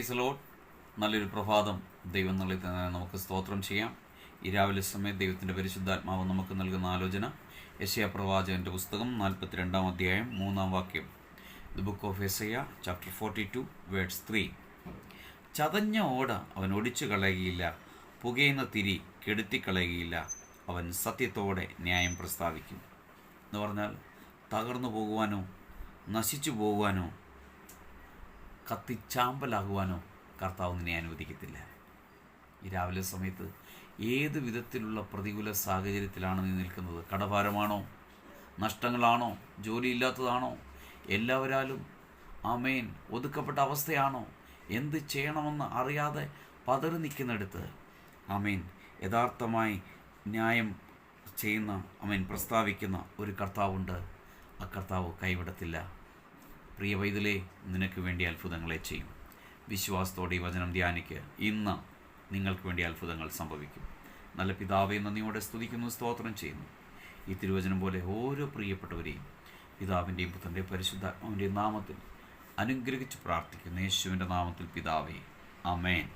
Praise Lord. നല്ലൊരു പ്രഭാതം ദൈവം നൽകി നമുക്ക് സ്തോത്രം ചെയ്യാം. ഈ രാവിലെ സമയത്ത് ദൈവത്തിൻ്റെ പരിശുദ്ധാത്മാവ് നമുക്ക് നൽകുന്ന ആലോചന യെശയ്യാ പ്രവാചകൻ്റെ പുസ്തകം 42-ാം അധ്യായം 3-ാം വാക്യം. ദി ബുക്ക് ഓഫ് യെശയ്യാ ചാപ്റ്റർ 42 വേഴ്സ് 3. ചതഞ്ഞ ഓട അവൻ ഒടിച്ചു കളയുകയില്ല, പുകയുന്ന തിരി കെടുത്തിക്കളയുകയില്ല, അവൻ സത്യത്തോടെ ന്യായം പ്രസ്താവിക്കും. എന്ന് പറഞ്ഞാൽ തകർന്നു പോകുവാനോ നശിച്ചു പോകുവാനോ കത്തിച്ചാമ്പലാകുവാനോ കർത്താവ് നിന്നെ അനുവദിക്കത്തില്ല. ഈ രാവിലെ സമയത്ത് ഏത് വിധത്തിലുള്ള പ്രതികൂല സാഹചര്യത്തിലാണ് നീ നിൽക്കുന്നത്? കടഭാരമാണോ? നഷ്ടങ്ങളാണോ? ജോലിയില്ലാത്തതാണോ? എല്ലാവരാലും ആമേൻ ഒതുക്കപ്പെട്ട അവസ്ഥയാണോ? എന്ത് ചെയ്യണമെന്ന് അറിയാതെ പതറി നിൽക്കുന്നിടത്ത് ആമേൻ യഥാർത്ഥമായി ന്യായം ചെയ്യുന്ന ആമേൻ പ്രസ്താവിക്കുന്ന ഒരു കർത്താവുണ്ട്. ആ കർത്താവ് കൈവിടത്തില്ല. പ്രിയ വൈതലേ, നിനക്ക് വേണ്ടി അത്ഭുതങ്ങളെ ചെയ്യും. വിശ്വാസത്തോടെ ഈ വചനം ധ്യാനിക്കുക. ഇന്ന് നിങ്ങൾക്ക് വേണ്ടി അത്ഭുതങ്ങൾ സംഭവിക്കും. നല്ല പിതാവേ, നന്ദിയോടെ സ്തുതിക്കുന്നു, സ്തോത്രം ചെയ്യുന്നു. ഈ തിരുവചനം പോലെ ഓരോ പ്രിയപ്പെട്ടവരെയും പിതാവിൻ്റെയും പുത്രൻ്റെയും പരിശുദ്ധാത്മാവിൻ്റെയും നാമത്തിൽ അനുഗ്രഹിച്ച് പ്രാർത്ഥിക്കുന്നു. യേശുവിൻ്റെ നാമത്തിൽ പിതാവേ, ആമേൻ.